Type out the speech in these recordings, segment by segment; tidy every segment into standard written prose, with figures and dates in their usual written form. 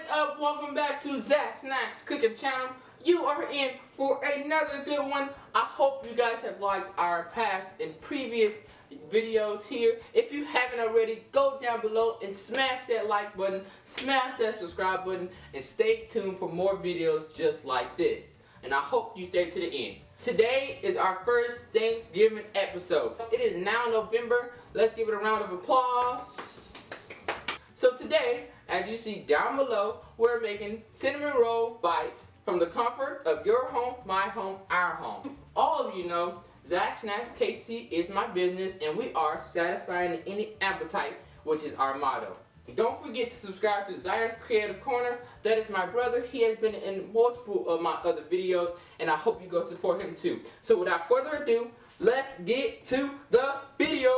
is up? Welcome back to Zach Snacks Cooking Channel. You are in for another good one. I hope you guys have liked our past and previous videos here. If you haven't already, go down below and smash that like button, smash that subscribe button, and stay tuned for more videos just like this. And I hope you stay to the end. Today is our first Thanksgiving episode. It is now November. Let's give it a round of applause. So today, as you see down below, we're making cinnamon roll bites from the comfort of your home, my home, our home. All of you know, Zach Snacks KC is my business, and we are satisfying any appetite, which is our motto. Don't forget to subscribe to Zach's Creative Corner. That is my brother. He has been in multiple of my other videos, and I hope you go support him too. So without further ado, let's get to the video.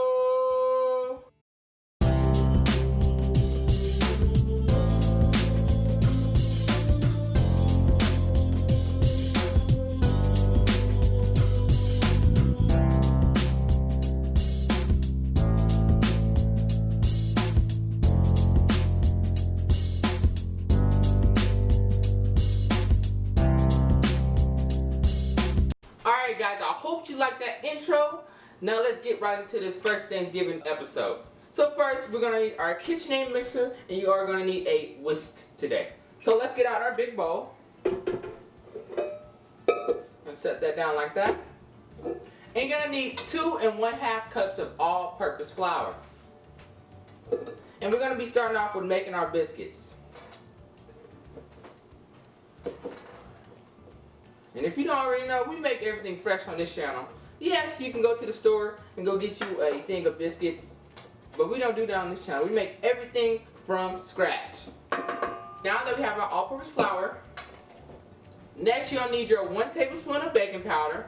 Alright guys, I hope you like that intro. Now let's get right into this first Thanksgiving episode. So first, we're going to need our KitchenAid mixer, and you are going to need a whisk today. So let's get out our big bowl. And set that down like that. And you're going to need 2 1/2 cups of all-purpose flour. And we're going to be starting off with making our biscuits. And if you don't already know, we make everything fresh on this channel. Yes, you can go to the store and go get you a thing of biscuits, but we don't do that on this channel. We make everything from scratch. Now that we have our all-purpose flour, next you'll need your 1 tablespoon of baking powder,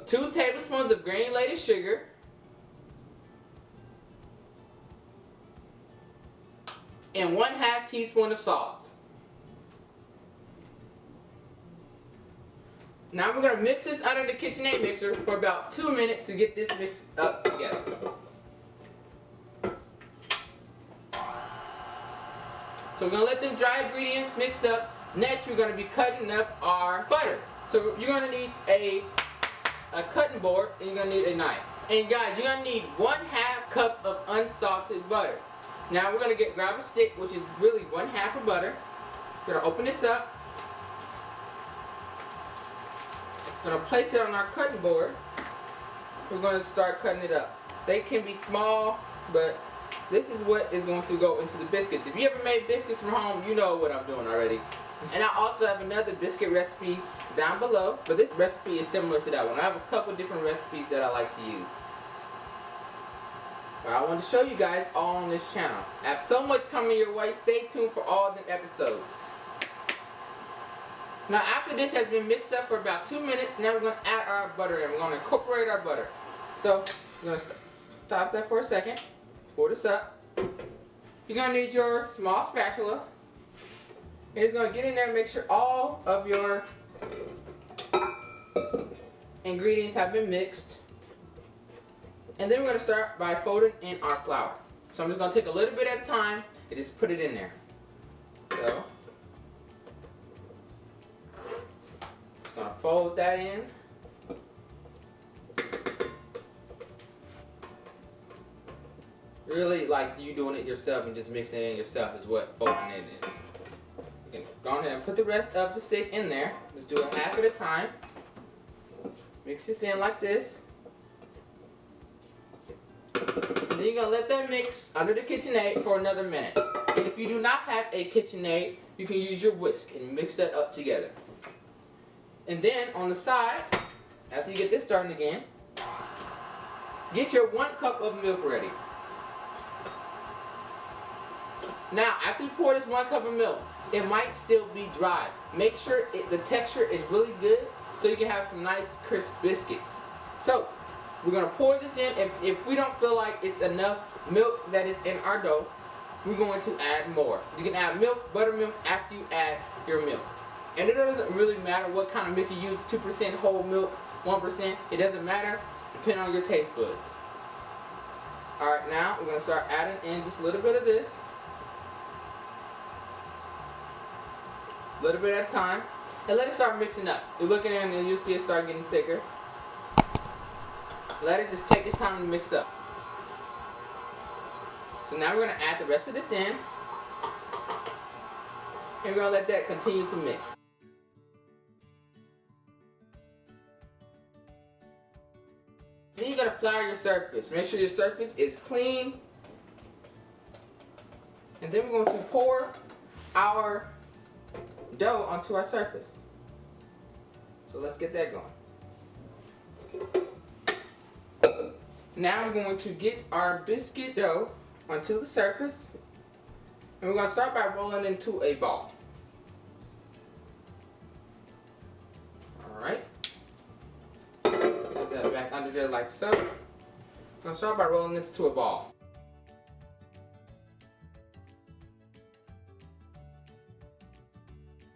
2 tablespoons of granulated sugar, and 1/2 teaspoon of salt. Now we're going to mix this under the KitchenAid mixer for about 2 minutes to get this mixed up together. So we're going to let them dry ingredients mix up. Next we're going to be cutting up our butter. So you're going to need a cutting board, and you're going to need a knife. And guys, you're going to need 1/2 cup of unsalted butter. Now we're going to grab a stick, which is really 1/2 of butter. We're going to open this up. We're going to place it on our cutting board. We're going to start cutting it up. They can be small, but this is what is going to go into the biscuits. If you ever made biscuits from home, you know what I'm doing already. And I also have another biscuit recipe down below, but this recipe is similar to that one. I have a couple different recipes that I like to use. But I want to show you guys all on this channel. I have so much coming your way. Stay tuned for all the episodes. Now after this has been mixed up for about 2 minutes, now we're going to add our butter in. We're going to incorporate our butter. So we're going to stop that for a second. Pour this up. You're going to need your small spatula. And it's going to get in there and make sure all of your ingredients have been mixed. And then we're going to start by folding in our flour. So I'm just going to take a little bit at a time and just put it in there. So, just going to fold that in. Really like you doing it yourself and just mixing it in yourself is what folding in is. You can go ahead and put the rest of the stick in there. Just do it half at a time. Mix this in like this. And then you're going to let that mix under the KitchenAid for another minute. And if you do not have a KitchenAid, you can use your whisk and mix that up together. And then on the side, after you get this started again, get your 1 cup of milk ready. Now, after you pour this 1 cup of milk, it might still be dry. Make sure the texture is really good so you can have some nice crisp biscuits. So, we're going to pour this in. If we don't feel like it's enough milk that is in our dough, we're going to add more. You can add milk, buttermilk, after you add your milk. And it doesn't really matter what kind of milk you use, 2% whole milk, 1%. It doesn't matter, depending on your taste buds. Alright, now we're going to start adding in just a little bit of this. A little bit at a time. And let it start mixing up. You're looking at it and you'll see it start getting thicker. Let it just take its time to mix up. So now we're going to add the rest of this in. And we're going to let that continue to mix. Then you're going to flour your surface. Make sure your surface is clean. And then we're going to pour our dough onto our surface. So let's get that going. Now we're going to get our biscuit dough onto the surface. And we're going to start by rolling into a ball. Alright. Put that back under there like so. I'm going to start by rolling this to a ball.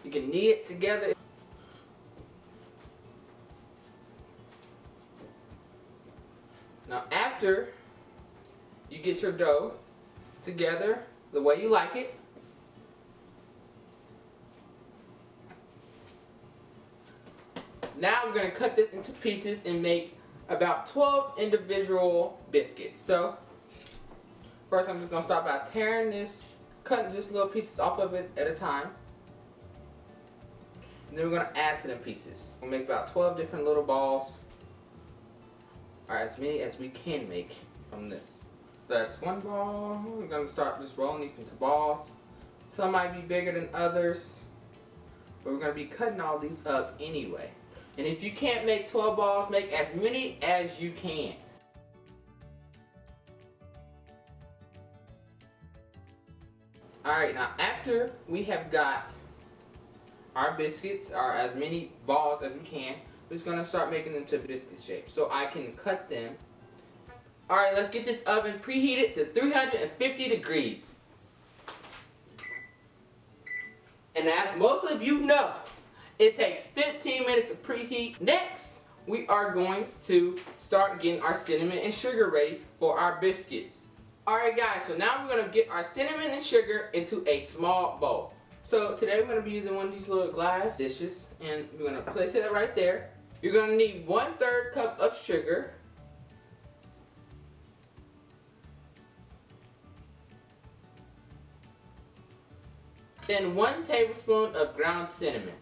You can knead it together. Now after you get your dough together the way you like it, now we're going to cut this into pieces and make about 12 individual biscuits. So first I'm just going to start by tearing this, cutting just little pieces off of it at a time. And then we're going to add to them pieces. We'll make about 12 different little balls. Alright, as many as we can make from this. That's one ball. We're going to start just rolling these into balls. Some might be bigger than others, but we're going to be cutting all these up anyway. And if you can't make 12 balls, make as many as you can. Alright, now after we have got our biscuits, or as many balls as we can, we're just going to start making them to biscuit shape so I can cut them. Alright, let's get this oven preheated to 350 degrees. And as most of you know, it takes 15 minutes to preheat. Next, we are going to start getting our cinnamon and sugar ready for our biscuits. Alright guys, so now we're going to get our cinnamon and sugar into a small bowl. So today we're going to be using one of these little glass dishes, and we're going to place it right there. You're going to need 1/3 cup of sugar. Then 1 tablespoon of ground cinnamon.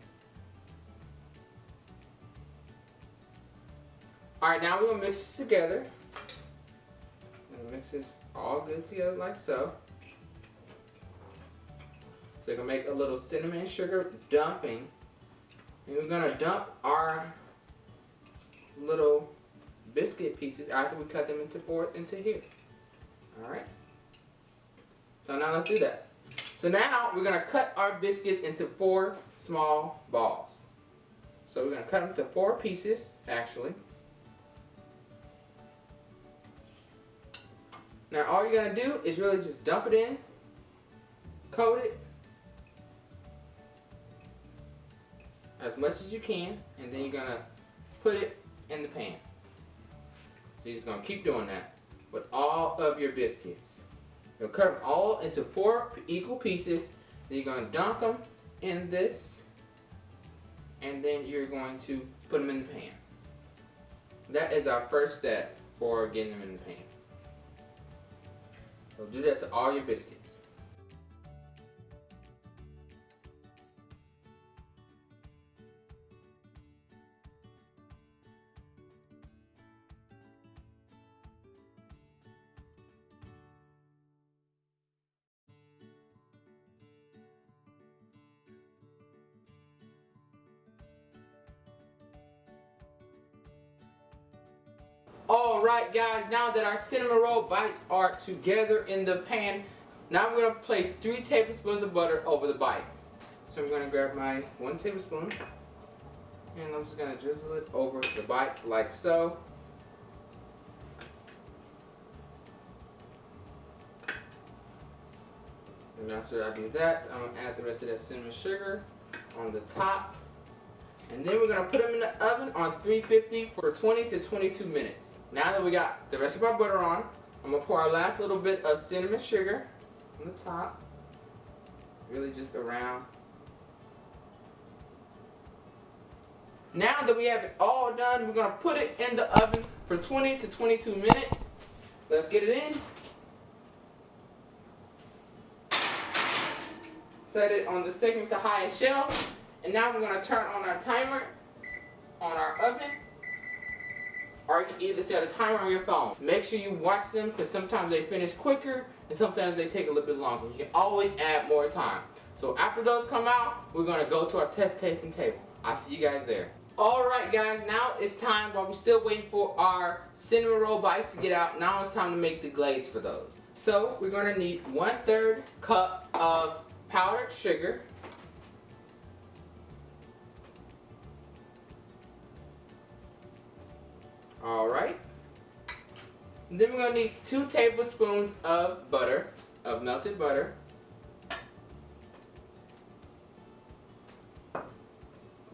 Alright, now we're going to mix this together. I'm going to mix this all good together like so. So you're going to make a little cinnamon and sugar dumping. And we're going to dump our little biscuit pieces after we cut them into here. Alright. So now let's do that. So now we're going to cut our biscuits into 4 small balls. So we're going to cut them to 4 pieces actually. Now all you're going to do is really just dump it in, coat it as much as you can, and then you're going to put it in the pan. So you're just going to keep doing that with all of your biscuits. You'll cut them all into 4 equal pieces, then you're going to dunk them in this, and then you're going to put them in the pan. That is our first step for getting them in the pan. So do that to all your biscuits. Alright guys, now that our cinnamon roll bites are together in the pan, now we're going to place 3 tablespoons of butter over the bites. So I'm going to grab my 1 tablespoon and I'm just going to drizzle it over the bites like so. And after I do that, I'm going to add the rest of that cinnamon sugar on the top. And then we're going to put them in the oven on 350 for 20 to 22 minutes. Now that we got the rest of our butter on, I'm gonna pour our last little bit of cinnamon sugar on the top. Really just around. Now that we have it all done, we're gonna put it in the oven for 20 to 22 minutes. Let's get it in. Set it on the second to highest shelf. And now we're gonna turn on our timer on our oven. Or you can either set a timer on your phone. Make sure you watch them because sometimes they finish quicker and sometimes they take a little bit longer. You can always add more time. So after those come out, we're gonna go to our test tasting table. I'll see you guys there. Alright guys, now it's time, while we're still waiting for our cinnamon roll bites to get out, now it's time to make the glaze for those. So we're gonna need 1/3 cup of powdered sugar. Alright. Then we're going to need 2 tablespoons of butter, of melted butter.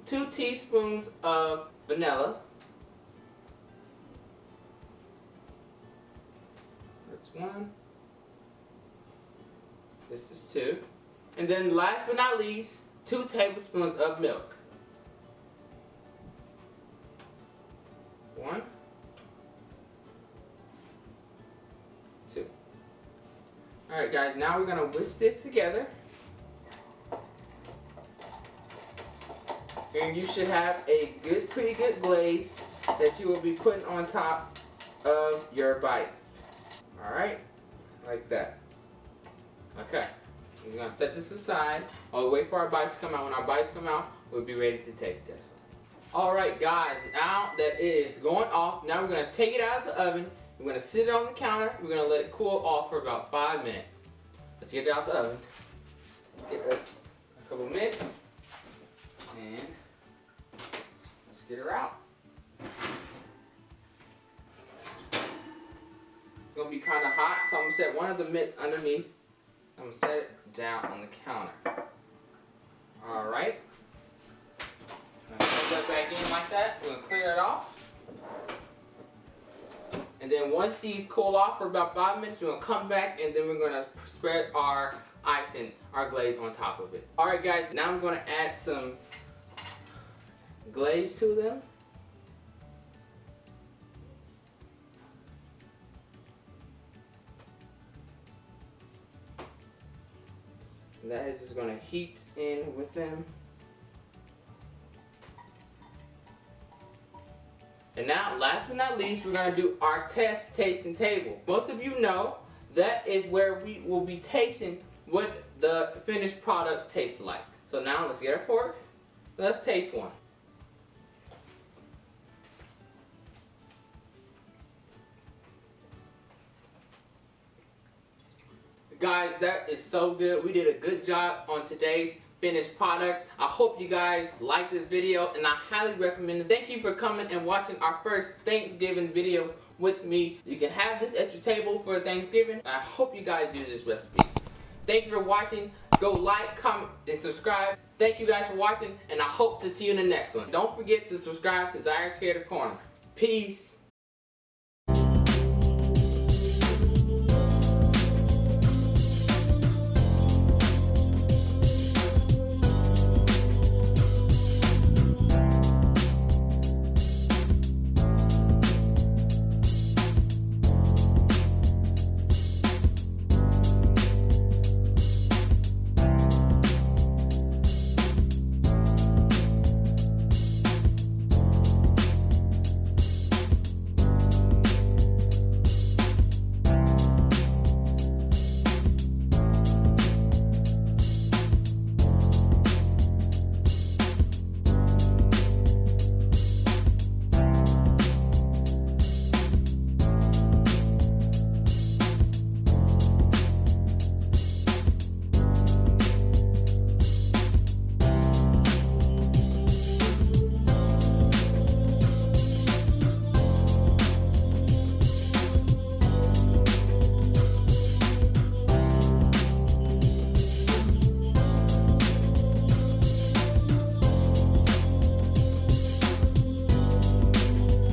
2 teaspoons of vanilla. That's 1. This is 2. And then last but not least, 2 tablespoons of milk. 1. 2. Alright guys, now we're going to whisk this together. And you should have a pretty good glaze that you will be putting on top of your bites. Alright, like that. Okay, we're going to set this aside while we wait for our bites to come out. When our bites come out, we'll be ready to taste test. Alright guys, now that it is going off, now we're going to take it out of the oven. We're going to sit it on the counter. We're going to let it cool off for about 5 minutes. Let's get it out the oven. Give us a couple minutes. And let's get her out. It's going to be kind of hot, so I'm going to set one of the mitts underneath. I'm going to set it down on the counter. Alright. Put that back in like that. We're going to clear it off. And then once these cool off for about 5 minutes, we're going to come back and then we're going to spread our icing, our glaze on top of it. Alright guys, now I'm going to add some glaze to them. And that is just going to heat in with them. And now, last but not least, we're going to do our test tasting table. Most of you know that is where we will be tasting what the finished product tastes like. So now let's get our fork. Let's taste one. Guys, that is so good. We did a good job on today's finished product. I hope you guys like this video and I highly recommend it. Thank you for coming and watching our first Thanksgiving video with me. You can have this at your table for Thanksgiving. I hope you guys do this recipe. Thank you for watching. Go like, comment, and subscribe. Thank you guys for watching and I hope to see you in the next one. Don't forget to subscribe to Zyrus Creative Corner. Peace.